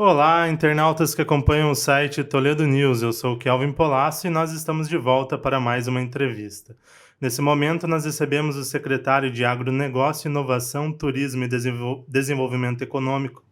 Olá, internautas que acompanham o site Toledo News. Eu sou o Kelvin Polassi e nós estamos de volta para mais uma entrevista. Nesse momento, nós recebemos o secretário de Agronegócio, Inovação, Turismo e Desenvolvimento Econômico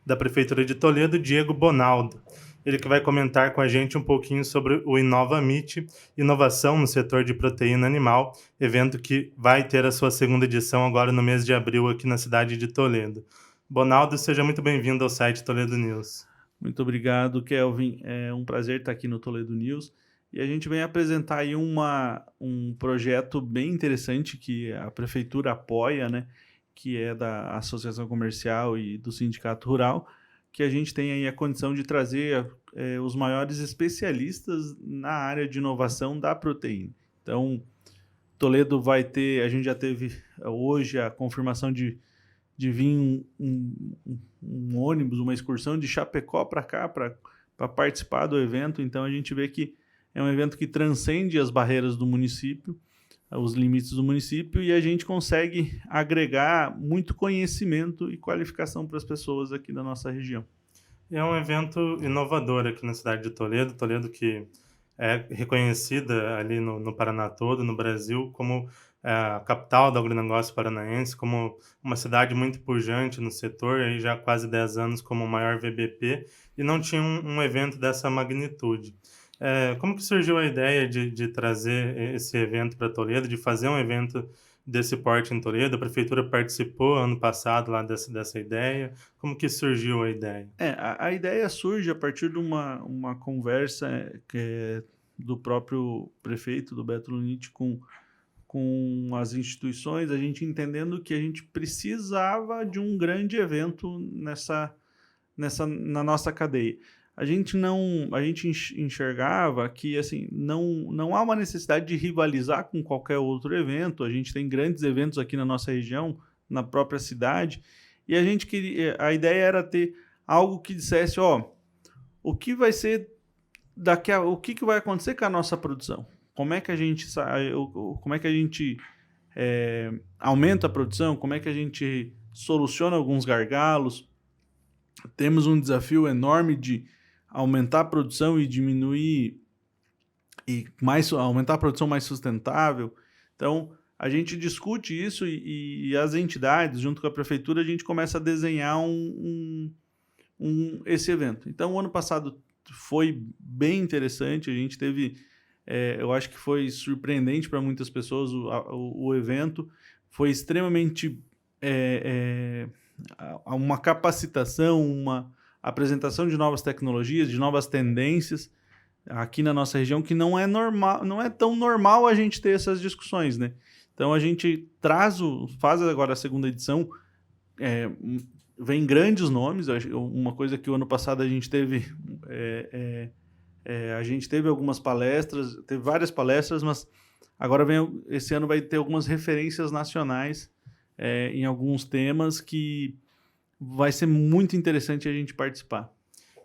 da Prefeitura de Toledo, Diego Bonaldo. Ele que vai comentar com a gente um pouquinho sobre o InovaMeet, inovação no setor de proteína animal, evento que vai ter a sua segunda edição agora no mês de abril aqui na cidade de Toledo. Bonaldo, seja muito bem-vindo ao site Toledo News. Muito obrigado, Kelvin. É um prazer estar aqui no Toledo News. E a gente vem apresentar aí um projeto bem interessante que a Prefeitura apoia, né? Que é da Associação Comercial e do Sindicato Rural, que a gente tem aí a condição de trazer os maiores especialistas na área de inovação da proteína. Então, Toledo vai ter, a gente já teve hoje a confirmação de vir um ônibus, uma excursão de Chapecó para cá, para participar do evento. Então a gente vê que é um evento que transcende as barreiras do município, os limites do município, e a gente consegue agregar muito conhecimento e qualificação para as pessoas aqui da nossa região. É um evento inovador aqui na cidade de Toledo, Toledo que é reconhecida ali no Paraná todo, no Brasil, como a capital do agronegócio paranaense, como uma cidade muito pujante no setor, aí já há quase 10 anos como o maior VBP, e não tinha um evento dessa magnitude. Como que surgiu a ideia de trazer esse evento para Toledo, de fazer um evento desse porte em Toledo? A prefeitura participou ano passado lá dessa ideia. Como que surgiu a ideia? A ideia surge a partir de uma conversa do próprio prefeito, do Beto Luniti, com as instituições, a gente entendendo que a gente precisava de um grande evento na nossa cadeia. A gente enxergava que assim não há uma necessidade de rivalizar com qualquer outro evento. A gente tem grandes eventos aqui na nossa região, na própria cidade, e a gente queria, a ideia era ter algo que dissesse, ó, o que vai ser o que vai acontecer com a nossa produção? Como é que a gente como é que a gente aumenta a produção? Como é que a gente soluciona alguns gargalos? Temos um desafio enorme de aumentar a produção e diminuir aumentar a produção mais sustentável. Então, a gente discute isso e as entidades, junto com a prefeitura, a gente começa a desenhar esse evento. Então, o ano passado foi bem interessante, a gente teve, eu acho que foi surpreendente para muitas pessoas o evento, foi extremamente uma capacitação, uma apresentação de novas tecnologias, de novas tendências aqui na nossa região, que não é normal, não é tão normal a gente ter essas discussões, né? Então a gente faz agora a segunda edição, vem grandes nomes. Uma coisa que o ano passado a gente teve, a gente teve algumas palestras, teve várias palestras, mas agora esse ano vai ter algumas referências nacionais em alguns temas que vai ser muito interessante a gente participar.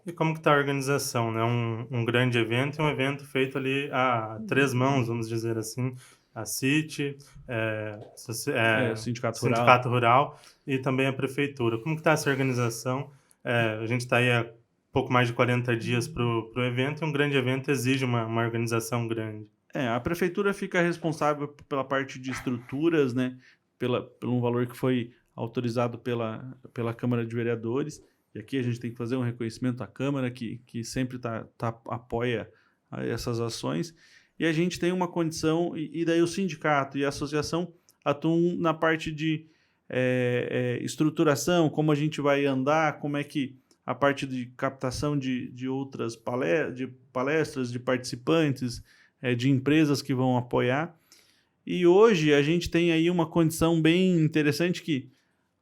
E como que está a organização, né? Um grande evento e um evento feito ali a três mãos, vamos dizer assim, a CIT, O Sindicato Rural. Sindicato Rural e também a Prefeitura. Como que está essa organização? A gente está aí há pouco mais de 40 dias para o evento, e um grande evento exige uma organização grande. A prefeitura fica responsável pela parte de estruturas, né? Por um valor que foi autorizado pela Câmara de Vereadores. E aqui a gente tem que fazer um reconhecimento à Câmara, que sempre apoia essas ações. E a gente tem uma condição, e daí o sindicato e a associação atuam na parte de estruturação, como a gente vai andar, como é que a parte de captação de outras palestras, de participantes, de empresas que vão apoiar. E hoje a gente tem aí uma condição bem interessante que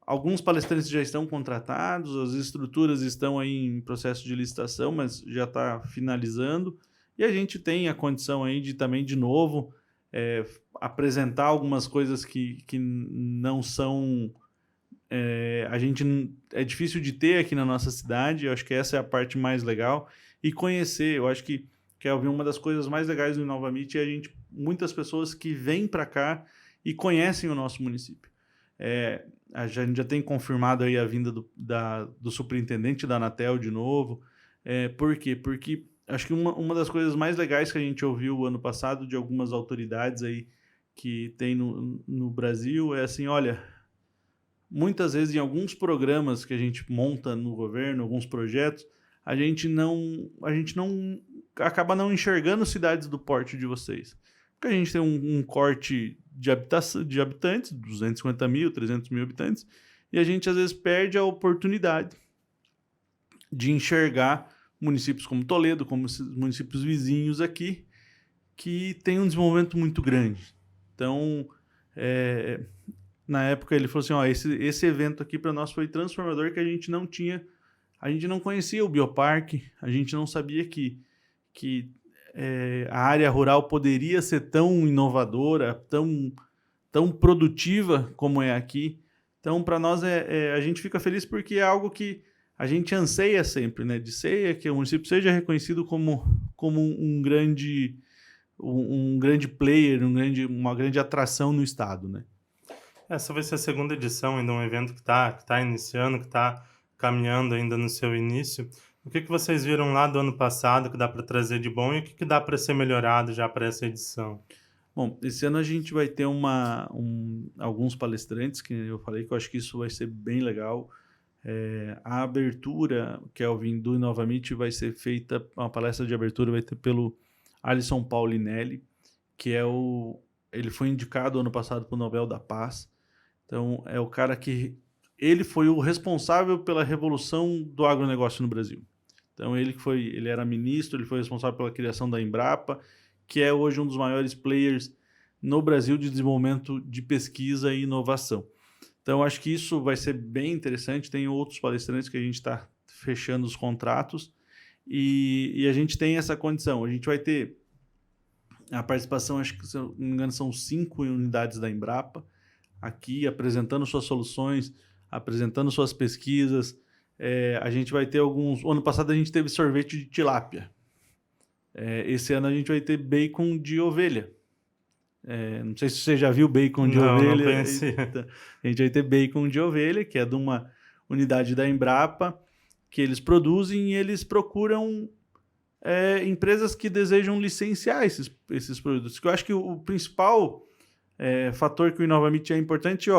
alguns palestrantes já estão contratados, as estruturas estão aí em processo de licitação, mas já está finalizando. E a gente tem a condição aí também, de novo, apresentar algumas coisas que não são... é difícil de ter aqui na nossa cidade. Eu acho que essa é a parte mais legal. E conhecer, eu acho que uma das coisas mais legais do InovaMeet é muitas pessoas que vêm para cá e conhecem o nosso município. a gente já tem confirmado aí a vinda do superintendente da Anatel de novo. Por quê? Porque acho que uma das coisas mais legais que a gente ouviu ano passado de algumas autoridades aí que tem no Brasil é assim, olha, muitas vezes em alguns programas que a gente monta no governo, alguns projetos, a gente não acaba não enxergando cidades do porte de vocês. Porque a gente tem um corte de habitantes, 250 mil, 300 mil habitantes, e a gente às vezes perde a oportunidade de enxergar municípios como Toledo, como esses municípios vizinhos aqui, que tem um desenvolvimento muito grande. Então, na época ele falou assim, ó, esse evento aqui para nós foi transformador, que a gente não conhecia o bioparque, a gente não sabia que a área rural poderia ser tão inovadora, tão produtiva como é aqui. Então, para nós, a gente fica feliz porque é algo que a gente anseia sempre, né? Que o município seja reconhecido como um grande player, uma grande atração no estado, né? Essa vai ser a segunda edição ainda, um evento que está iniciando, que está caminhando ainda no seu início. O que vocês viram lá do ano passado que dá para trazer de bom e o que dá para ser melhorado já para essa edição? Bom, esse ano a gente vai ter alguns palestrantes, que eu falei que eu acho que isso vai ser bem legal. A abertura, Kelvin, do Inovamit vai ser feita, uma palestra de abertura vai ter pelo Alisson Paulinelli, que ele foi indicado ano passado para o Nobel da Paz. Então, é o cara que ele foi o responsável pela revolução do agronegócio no Brasil. Então, ele era ministro, ele foi responsável pela criação da Embrapa, que é hoje um dos maiores players no Brasil de desenvolvimento de pesquisa e inovação. Então, acho que isso vai ser bem interessante. Tem outros palestrantes que a gente está fechando os contratos e a gente tem essa condição. A gente vai ter a participação, acho que, se eu não me engano, são 5 unidades da Embrapa, aqui apresentando suas soluções, apresentando suas pesquisas. A gente vai ter alguns... Ano passado a gente teve sorvete de tilápia. Esse ano a gente vai ter bacon de ovelha. Não sei se você já viu bacon de ovelha. Não conhecia. A gente vai ter bacon de ovelha, que é de uma unidade da Embrapa, que eles produzem e eles procuram empresas que desejam licenciar esses produtos. Que eu acho que o principal fator que o Inovamit é importante,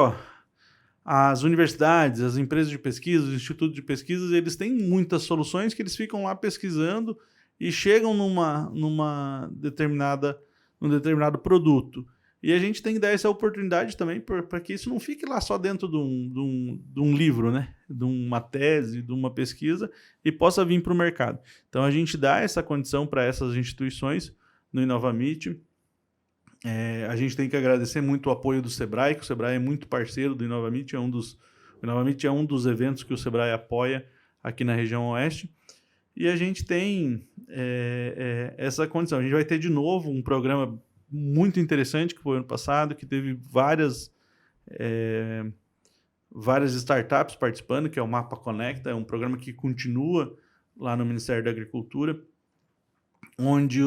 as universidades, as empresas de pesquisa, os institutos de pesquisas, eles têm muitas soluções que eles ficam lá pesquisando e chegam num determinado produto. E a gente tem que dar essa oportunidade também para que isso não fique lá só dentro de um livro, né? De uma tese, de uma pesquisa, e possa vir para o mercado. Então, a gente dá essa condição para essas instituições no Inovamit. A gente tem que agradecer muito o apoio do Sebrae, que o Sebrae é muito parceiro do Inovamit. O Inovamit é um dos eventos que o Sebrae apoia aqui na região oeste. E a gente tem essa condição. A gente vai ter de novo um programa muito interessante que foi ano passado, que teve várias startups participando, que é o Mapa Conecta, é um programa que continua lá no Ministério da Agricultura, onde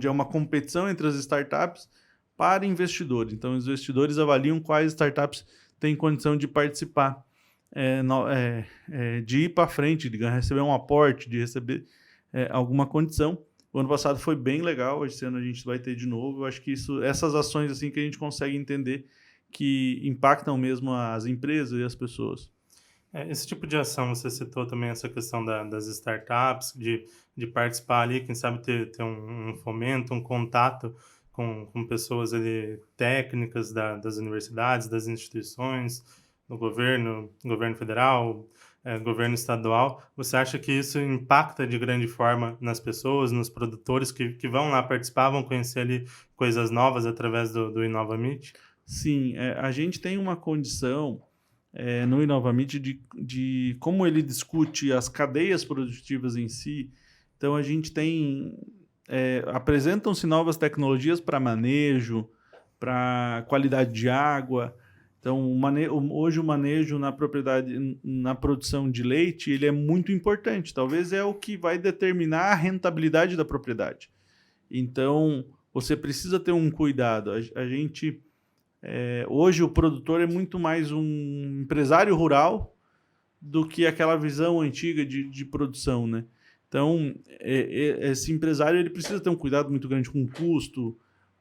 é uma competição entre as startups para investidores. Então, os investidores avaliam quais startups têm condição de participar, de ir para frente, de receber um aporte, de receber alguma condição. O ano passado foi bem legal, esse ano a gente vai ter de novo. Eu acho que essas ações assim que a gente consegue entender que impactam mesmo as empresas e as pessoas. Esse tipo de ação, você citou também essa questão das startups, de participar ali, quem sabe ter um fomento, um contato com pessoas ali técnicas das universidades, das instituições, do governo federal, governo estadual. Você acha que isso impacta de grande forma nas pessoas, nos produtores que vão lá participar, vão conhecer ali coisas novas através do Inovamit? Sim, a gente tem uma condição no Inovamit de como ele discute as cadeias produtivas em si. Então, a gente tem... apresentam-se novas tecnologias para manejo, para qualidade de água. Então, hoje o manejo na produção de leite, ele é muito importante. Talvez é o que vai determinar a rentabilidade da propriedade. Então, você precisa ter um cuidado. A gente Hoje o produtor é muito mais um empresário rural do que aquela visão antiga de produção, né? Então, esse empresário ele precisa ter um cuidado muito grande com custo,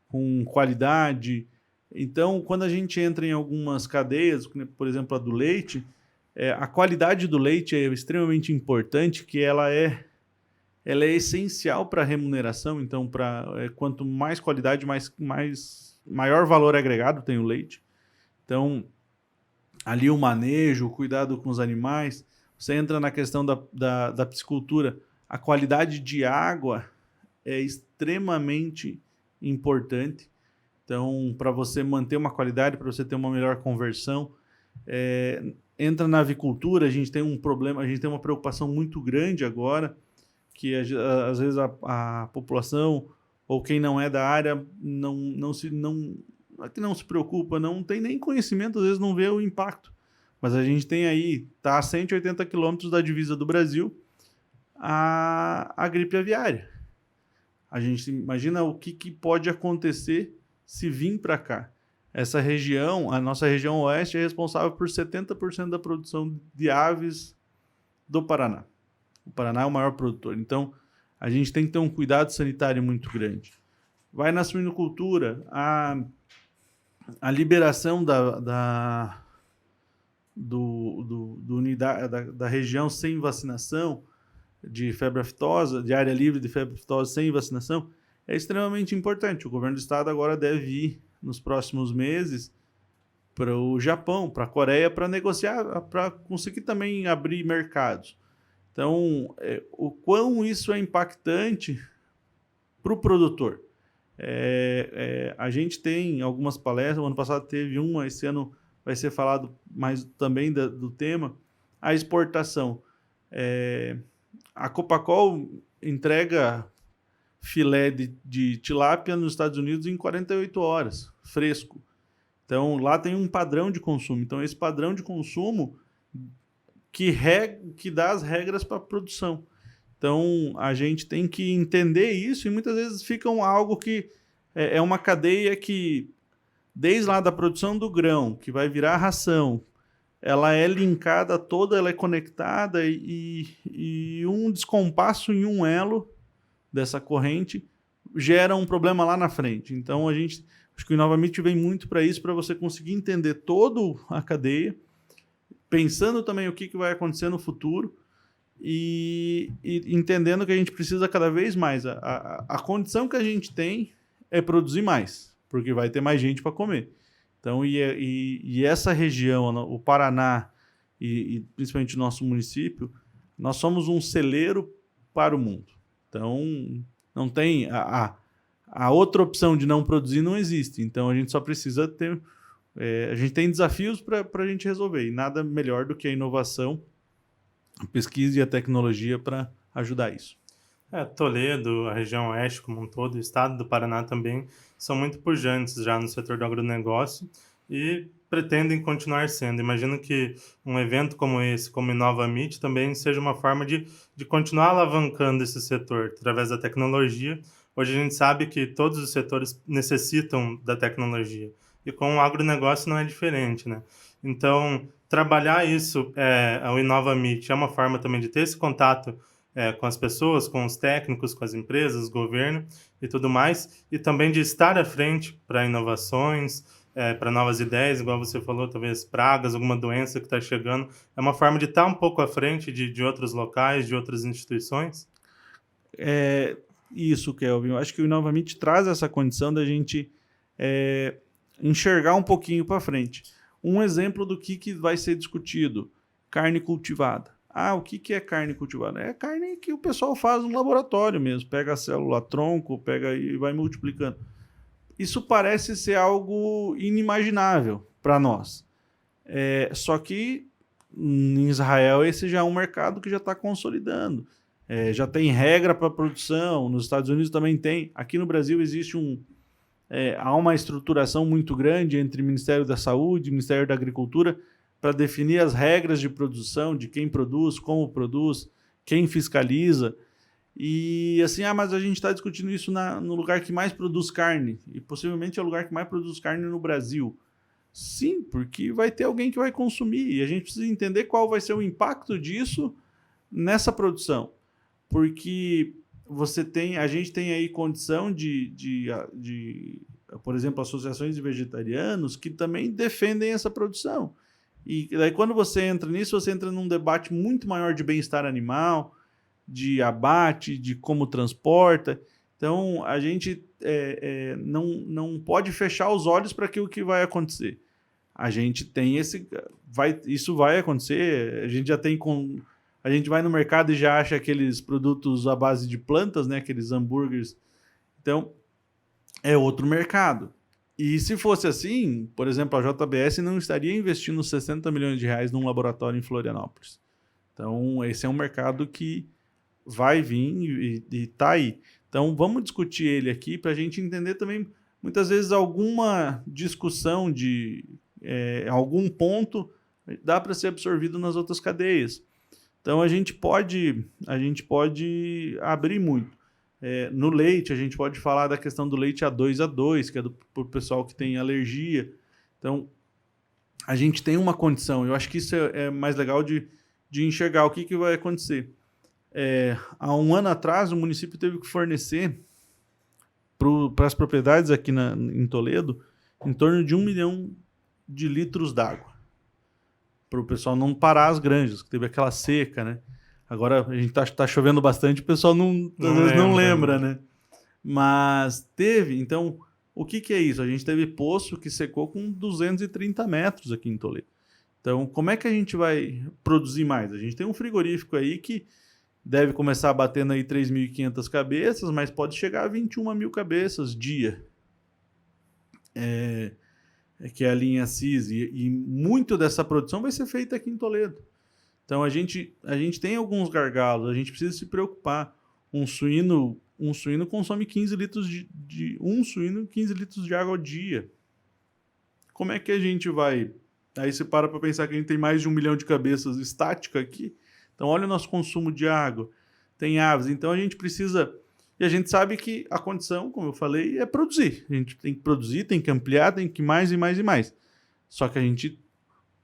com qualidade. Então, quando a gente entra em algumas cadeias, por exemplo, a do leite, a qualidade do leite é extremamente importante, que ela é essencial para a remuneração. Então, quanto mais qualidade, maior valor agregado tem o leite. Então, ali o manejo, o cuidado com os animais. Você entra na questão da piscicultura. A qualidade de água é extremamente importante. Então, para você manter uma qualidade, para você ter uma melhor conversão, entra na avicultura. A gente tem um problema, a gente tem uma preocupação muito grande agora, que às vezes a população ou quem não é da área não se preocupa, não tem nem conhecimento, às vezes não vê o impacto. Mas a gente tem aí, está a 180 quilômetros da divisa do Brasil, a gripe aviária. A gente imagina o que pode acontecer se vir para cá. Essa região, a nossa região oeste, é responsável por 70% da produção de aves do Paraná. O Paraná é o maior produtor. Então, a gente tem que ter um cuidado sanitário muito grande. Vai na suinocultura, a liberação da região sem vacinação, de febre aftosa, de área livre de febre aftosa sem vacinação, é extremamente importante. O governo do estado agora deve ir, nos próximos meses, para o Japão, para a Coreia, para negociar, para conseguir também abrir mercados. Então, o quão isso é impactante para o produtor. A gente tem algumas palestras, o ano passado teve uma, esse ano vai ser falado mais também do tema, a exportação. A Copacol entrega filé de tilápia nos Estados Unidos em 48 horas, fresco. Então, lá tem um padrão de consumo. Então, esse padrão de consumo que dá as regras para a produção. Então, a gente tem que entender isso e muitas vezes fica algo que é uma cadeia que, desde lá da produção do grão, que vai virar ração, ela é linkada toda, ela é conectada e um descompasso em um elo dessa corrente gera um problema lá na frente. Então, acho que o Inovamit vem muito para isso, para você conseguir entender toda a cadeia, pensando também o que vai acontecer no futuro e entendendo que a gente precisa cada vez mais. A condição que a gente tem é produzir mais, porque vai ter mais gente para comer. Então, e essa região, o Paraná e principalmente o nosso município, nós somos um celeiro para o mundo. Então, não tem... A outra opção de não produzir não existe. Então, a gente só precisa ter... a gente tem desafios para a gente resolver. E nada melhor do que a inovação, a pesquisa e a tecnologia para ajudar isso. Toledo, a região oeste como um todo, o estado do Paraná também, são muito pujantes já no setor do agronegócio e pretendem continuar sendo. Imagino que um evento como esse, como Inovamit, também seja uma forma de continuar alavancando esse setor através da tecnologia. Hoje a gente sabe que todos os setores necessitam da tecnologia e com o agronegócio não é diferente, né? Então, trabalhar isso, o Inovamit, é uma forma também de ter esse contato com as pessoas, com os técnicos, com as empresas, governo e tudo mais, e também de estar à frente para inovações, para novas ideias, igual você falou, talvez pragas, alguma doença que está chegando. É uma forma de estar um pouco à frente de outros locais, de outras instituições? Isso, Kelvin. Eu acho que o Inovamit traz essa condição da gente enxergar um pouquinho para frente. Um exemplo do que vai ser discutido: carne cultivada. O que é carne cultivada? É carne que o pessoal faz no laboratório mesmo. Pega a célula tronco, pega e vai multiplicando. Isso parece ser algo inimaginável para nós. Só que em Israel esse já é um mercado que já está consolidando. Já tem regra para produção. Nos Estados Unidos também tem. Aqui no Brasil existe há uma estruturação muito grande entre o Ministério da Saúde e o Ministério da Agricultura para definir as regras de produção, de quem produz, como produz, quem fiscaliza. E assim, mas a gente está discutindo isso no lugar que mais produz carne, e possivelmente é o lugar que mais produz carne no Brasil. Sim, porque vai ter alguém que vai consumir e a gente precisa entender qual vai ser o impacto disso nessa produção. Porque a gente tem aí condição por exemplo, associações de vegetarianos que também defendem essa produção. E daí quando você entra nisso, você entra num debate muito maior de bem-estar animal, de abate, de como transporta. Então, a gente não pode fechar os olhos para aquilo que vai acontecer. A gente tem isso vai acontecer, a gente vai no mercado e já acha aqueles produtos à base de plantas, né, aqueles hambúrgueres. Então, é outro mercado. E se fosse assim, por exemplo, a JBS não estaria investindo 60 milhões de reais num laboratório em Florianópolis. Então, esse é um mercado que vai vir e está aí. Então, vamos discutir ele aqui para a gente entender também, muitas vezes, alguma discussão de algum ponto dá para ser absorvido nas outras cadeias. Então, a gente pode abrir muito. No leite, a gente pode falar da questão do leite A2, que é para o pessoal que tem alergia. Então, a gente tem uma condição. Eu acho que isso é mais legal de enxergar o que vai acontecer. Há um ano atrás, o município teve que fornecer para as propriedades aqui em Toledo em torno de 1 milhão de litros d'água. Para o pessoal não parar as granjas, que teve aquela seca, né? Agora a gente tá chovendo bastante, o pessoal às vezes não lembra, né? Mas teve, então, o que é isso? A gente teve poço que secou com 230 metros aqui em Toledo. Então, como é que a gente vai produzir mais? A gente tem um frigorífico aí que deve começar batendo aí 3.500 cabeças, mas pode chegar a 21 mil cabeças dia. Que é a linha CIS, e muito dessa produção vai ser feita aqui em Toledo. Então a gente tem alguns gargalos, a gente precisa se preocupar. Um suíno consome 15 litros de água ao dia. Como é que a gente vai? Aí você para pensar que a gente tem mais de 1 milhão de cabeças estática aqui. Então olha o nosso consumo de água. Tem aves, então a gente precisa. E a gente sabe que a condição, como eu falei, é produzir. A gente tem que produzir, tem que ampliar, tem que mais e mais e mais. Só que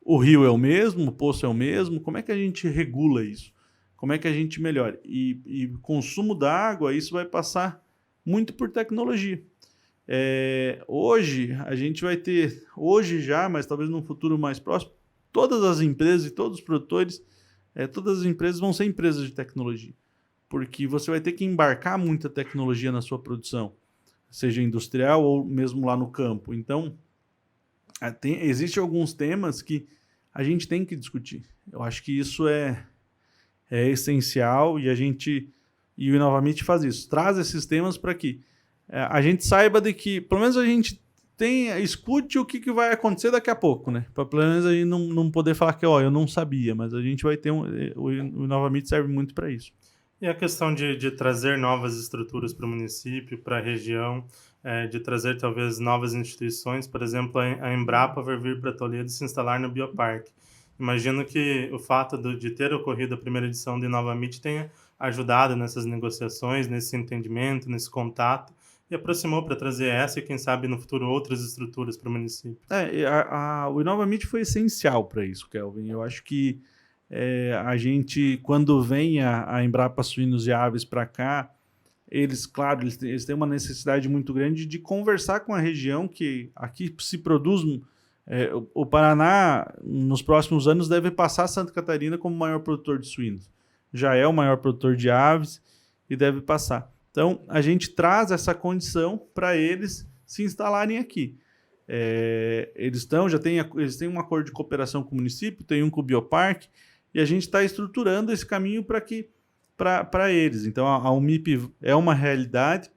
o rio é o mesmo, o poço é o mesmo. Como é que a gente regula isso? Como é que a gente melhora? E consumo da água, isso vai passar muito por tecnologia. Hoje, a gente vai ter, hoje já, mas talvez num futuro mais próximo, todas as empresas e todos os produtores, todas as empresas vão ser empresas de tecnologia. Porque você vai ter que embarcar muita tecnologia na sua produção, seja industrial ou mesmo lá no campo. Então, existem alguns temas que a gente tem que discutir. Eu acho que isso é essencial e o Inovamit faz isso. Traz esses temas para que a gente saiba de que, pelo menos a gente escute o que vai acontecer daqui a pouco, né? Para pelo menos a gente não poder falar que eu não sabia, mas a gente vai ter o Inovamit serve muito para isso. E a questão de trazer novas estruturas para o município, para a região, de trazer talvez novas instituições, por exemplo, a Embrapa vai vir para Toledo e se instalar no Bioparque. Imagino que o fato de ter ocorrido a primeira edição do Inovamit tenha ajudado nessas negociações, nesse entendimento, nesse contato, e aproximou para trazer essa e, quem sabe, no futuro, outras estruturas para o município. O Inovamit foi essencial para isso, Kelvin. Eu acho que a gente, quando vem a Embrapa Suínos e Aves para cá, eles têm uma necessidade muito grande de conversar com a região, que aqui se produz. O Paraná, nos próximos anos, deve passar Santa Catarina como o maior produtor de suínos. Já é o maior produtor de aves e deve passar. Então, a gente traz essa condição para eles se instalarem aqui. Eles têm um acordo de cooperação com o município, tem um com o Bioparque, e a gente está estruturando esse caminho para eles. Então, a UMIP é uma realidade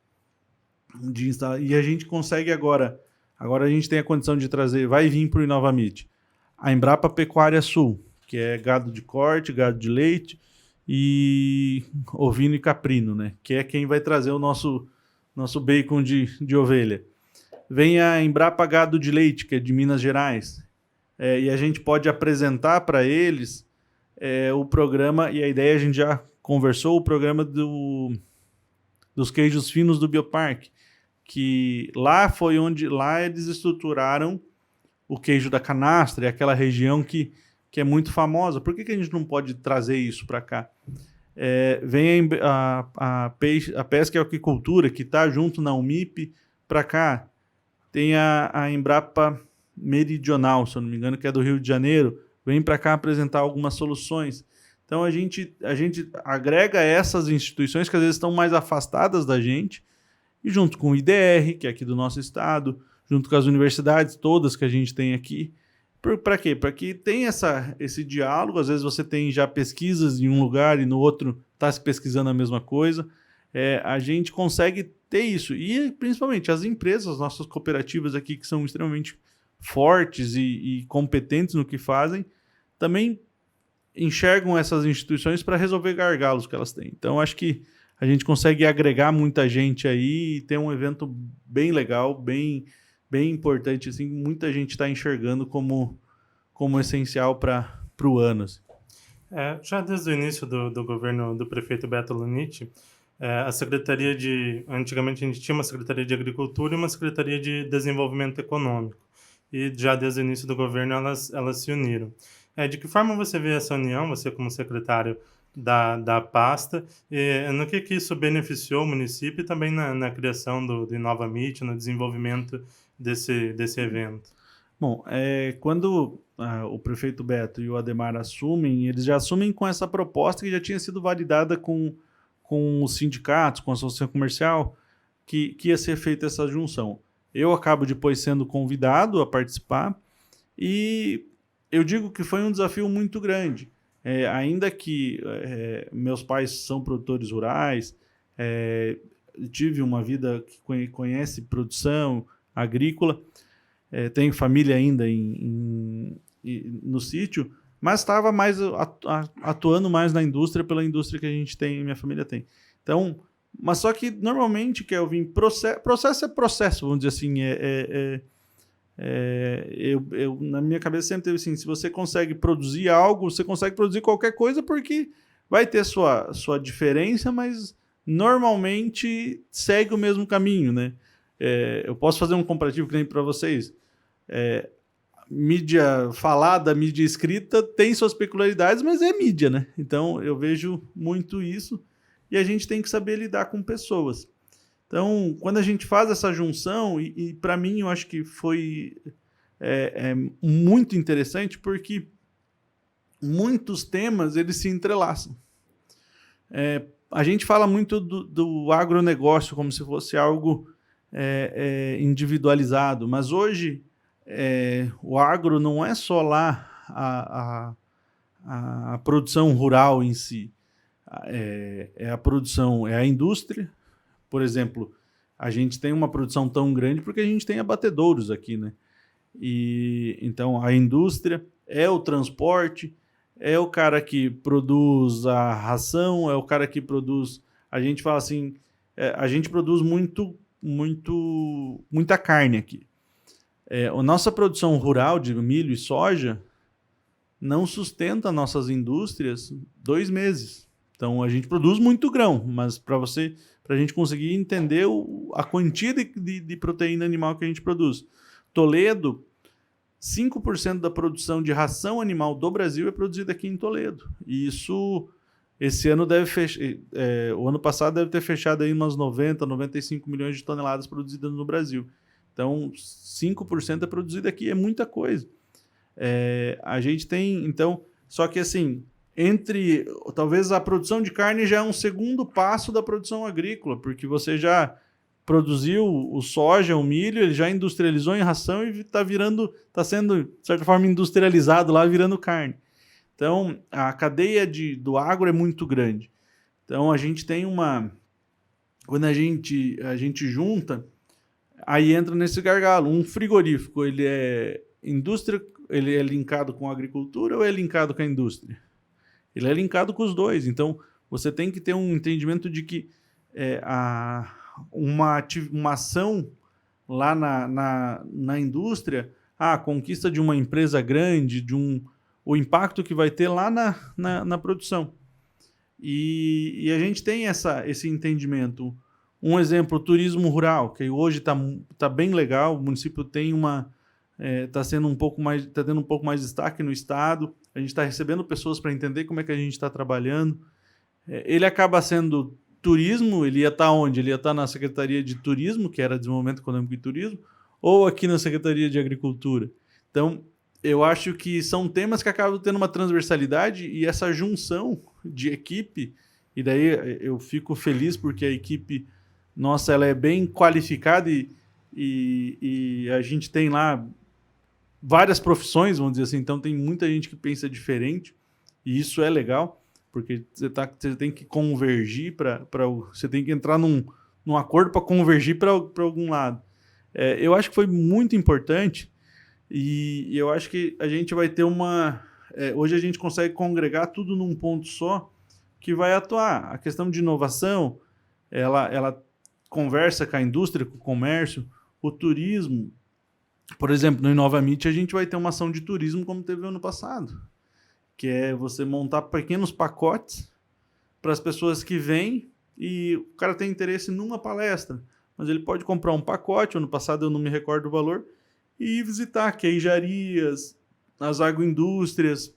de instalar, e a gente consegue agora a gente tem a condição de trazer, vai vir para o Inovamit, a Embrapa Pecuária Sul, que é gado de corte, gado de leite e ovino e caprino, né? Que é quem vai trazer o nosso bacon de ovelha. Vem a Embrapa Gado de Leite, que é de Minas Gerais, e a gente pode apresentar para eles o programa, e a ideia a gente já conversou, o programa dos queijos finos do Bioparque, que lá eles estruturaram o queijo da canastra, é aquela região que é muito famosa. Por que a gente não pode trazer isso para cá? Vem a pesca e aquicultura, que está junto na UMIP, para cá. Tem a Embrapa Meridional, se eu não me engano, que é do Rio de Janeiro, vem para cá apresentar algumas soluções. Então a gente agrega essas instituições que às vezes estão mais afastadas da gente, e junto com o IDR, que é aqui do nosso estado, junto com as universidades todas que a gente tem aqui. Para quê? Para que tenha esse diálogo. Às vezes você tem já pesquisas em um lugar e no outro está se pesquisando a mesma coisa. A gente consegue ter isso. E principalmente as empresas, as nossas cooperativas aqui, que são extremamente fortes e competentes no que fazem, também enxergam essas instituições para resolver gargalos que elas têm. Então, acho que a gente consegue agregar muita gente aí e ter um evento bem legal, bem importante. Assim, muita gente está enxergando como essencial para o ano. Assim. Já desde o início do governo do prefeito Beto Luniti, a Secretaria antigamente a gente tinha uma Secretaria de Agricultura e uma Secretaria de Desenvolvimento Econômico. E já desde o início do governo elas se uniram. De que forma você vê essa união, você como secretário da pasta, e no que isso beneficiou o município e também na criação do Inova Meet, no desenvolvimento desse evento? Bom, quando o prefeito Beto e o Ademar assumem, eles já assumem com essa proposta que já tinha sido validada com os sindicatos, com a associação comercial, que ia ser feita essa junção. Eu acabo depois sendo convidado a participar e eu digo que foi um desafio muito grande. Ainda que meus pais são produtores rurais, tive uma vida que conhece produção agrícola, tenho família ainda no sítio, mas estava mais atuando mais na indústria, pela indústria que a gente tem, minha família tem. Então, mas só que normalmente, Kelvin, processo é processo, vamos dizer assim, eu na minha cabeça sempre teve assim, se você consegue produzir algo, você consegue produzir qualquer coisa, porque vai ter sua diferença, mas normalmente segue o mesmo caminho, né? Eu posso fazer um comparativo que nem para vocês. Mídia falada, mídia escrita tem suas peculiaridades, mas é mídia, né? Então eu vejo muito isso e a gente tem que saber lidar com pessoas. Então, quando a gente faz essa junção, e para mim eu acho que foi muito interessante, porque muitos temas eles se entrelaçam. A gente fala muito do agronegócio como se fosse algo individualizado, mas hoje o agro não é só lá a produção rural em si, a produção, é a indústria. Por exemplo, a gente tem uma produção tão grande porque a gente tem abatedouros aqui, né? E então a indústria é o transporte, é o cara que produz a ração, é o cara que produz. A gente fala assim, a gente produz muita carne aqui. A nossa produção rural de milho e soja não sustenta nossas indústrias 2 meses. Então a gente produz muito grão, mas para a gente conseguir entender a quantia de proteína animal que a gente produz. Toledo, 5% da produção de ração animal do Brasil é produzida aqui em Toledo. E isso, esse ano o ano passado deve ter fechado aí umas 90, 95 milhões de toneladas produzidas no Brasil. Então, 5% é produzido aqui, é muita coisa. A gente tem, então, só que assim, talvez a produção de carne já é um segundo passo da produção agrícola, porque você já produziu o soja, o milho, ele já industrializou em ração e está sendo, de certa forma, industrializado lá, virando carne. Então, a cadeia do agro é muito grande. Então, a gente tem quando a gente junta, aí entra nesse gargalo. Um frigorífico, ele é indústria, ele é linkado com a agricultura ou é linkado com a indústria? Ele é linkado com os dois. Então, você tem que ter um entendimento de que uma ação lá na indústria, a conquista de uma empresa grande, o impacto que vai ter lá na produção. E a gente tem esse entendimento. Um exemplo, o turismo rural, que hoje está bem legal. O município tem está tendo um pouco mais de destaque no estado. A gente está recebendo pessoas para entender como é que a gente está trabalhando. Ele acaba sendo turismo, ele ia estar onde? Ele ia estar na Secretaria de Turismo, que era Desenvolvimento Econômico e Turismo, ou aqui na Secretaria de Agricultura. Então, eu acho que são temas que acabam tendo uma transversalidade e essa junção de equipe, e daí eu fico feliz porque a equipe nossa ela é bem qualificada e a gente tem lá várias profissões, vamos dizer assim, então tem muita gente que pensa diferente e isso é legal, porque você tem que convergir você tem que entrar num acordo para convergir para algum lado. Eu acho que foi muito importante e eu acho que a gente vai ter hoje a gente consegue congregar tudo num ponto só que vai atuar. A questão de inovação, ela conversa com a indústria, com o comércio, o turismo. Por exemplo, no InovaMeet a gente vai ter uma ação de turismo como teve ano passado, que é você montar pequenos pacotes para as pessoas que vêm e o cara tem interesse numa palestra, mas ele pode comprar um pacote, ano passado eu não me recordo o valor, e ir visitar queijarias, as agroindústrias,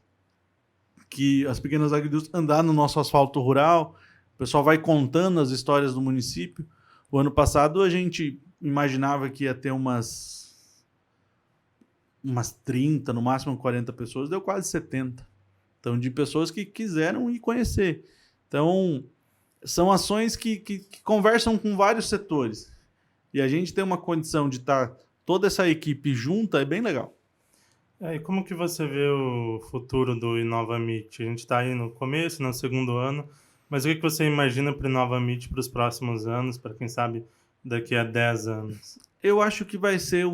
as pequenas agroindústrias, andar no nosso asfalto rural, o pessoal vai contando as histórias do município. O ano passado a gente imaginava que ia ter umas 30, no máximo 40 pessoas, deu quase 70. Então, de pessoas que quiseram ir conhecer. Então, são ações que conversam com vários setores. E a gente tem uma condição de estar toda essa equipe junta, é bem legal. E como que você vê o futuro do InovaMeet? A gente está aí no começo, no segundo ano, mas o que você imagina para o InovaMeet para os próximos anos, para quem sabe daqui a 10 anos? Eu acho que vai ser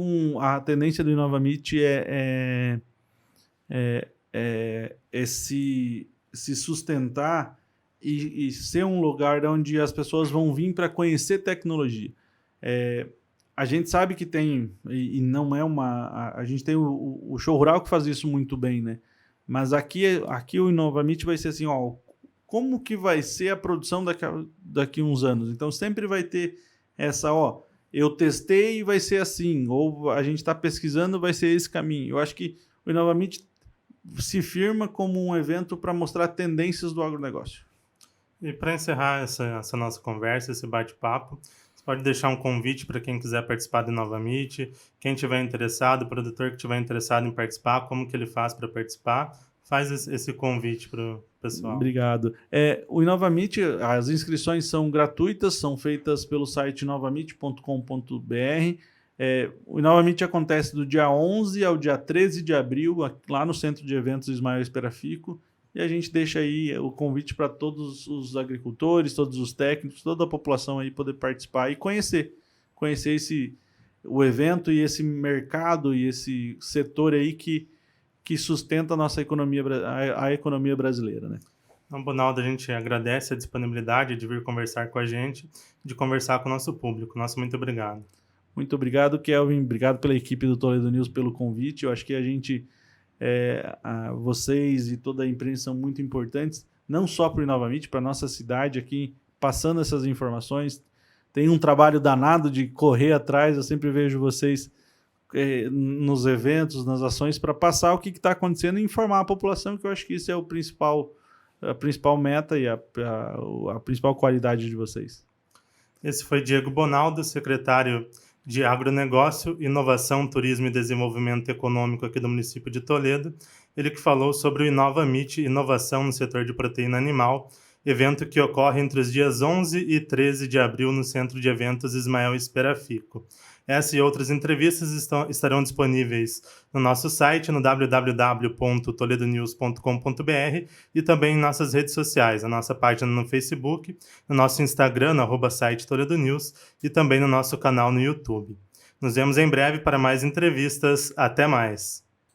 a tendência do InovaMeet se sustentar e ser um lugar onde as pessoas vão vir para conhecer tecnologia. A gente sabe que tem, e não é a gente tem o Show Rural que faz isso muito bem, né? Mas aqui o InovaMeet vai ser assim, ó, como que vai ser a produção daqui a uns anos? Então sempre vai ter essa, ó, eu testei e vai ser assim, ou a gente está pesquisando, vai ser esse caminho. Eu acho que o InovaMeet se firma como um evento para mostrar tendências do agronegócio. E para encerrar essa nossa conversa, esse bate-papo, você pode deixar um convite para quem quiser participar do InovaMeet, quem tiver interessado, o produtor que tiver interessado em participar, como que ele faz para participar? Faz esse convite para o pessoal. Obrigado. O InovaMeet, as inscrições são gratuitas, são feitas pelo site inovamit.com.br. O InovaMeet acontece do dia 11 ao dia 13 de abril, lá no Centro de Eventos Ismael Esperafico, e a gente deixa aí o convite para todos os agricultores, todos os técnicos, toda a população aí poder participar e conhecer o evento e esse mercado e esse setor aí que sustenta a nossa economia, a economia brasileira, né? Então, Bonaldo, a gente agradece a disponibilidade de vir conversar com a gente, de conversar com o nosso público. Nosso muito obrigado. Muito obrigado, Kelvin. Obrigado pela equipe do Toledo News pelo convite. Eu acho que vocês e toda a imprensa são muito importantes, não só para o InovaMeet, para a nossa cidade aqui, passando essas informações. Tem um trabalho danado de correr atrás, eu sempre vejo vocês nos eventos, nas ações, para passar o que está acontecendo e informar a população, que eu acho que isso é a principal meta e a principal qualidade de vocês. Esse foi Diego Bonaldo, secretário de Agronegócio, Inovação, Turismo e Desenvolvimento Econômico aqui do município de Toledo. Ele que falou sobre o InovaMeet, inovação no setor de proteína animal, evento que ocorre entre os dias 11 e 13 de abril no Centro de Eventos Ismael Esperafico. Essa e outras entrevistas estarão disponíveis no nosso site, no www.toledonews.com.br e também em nossas redes sociais, a nossa página no Facebook, no nosso Instagram, no @site Toledo News e também no nosso canal no YouTube. Nos vemos em breve para mais entrevistas. Até mais!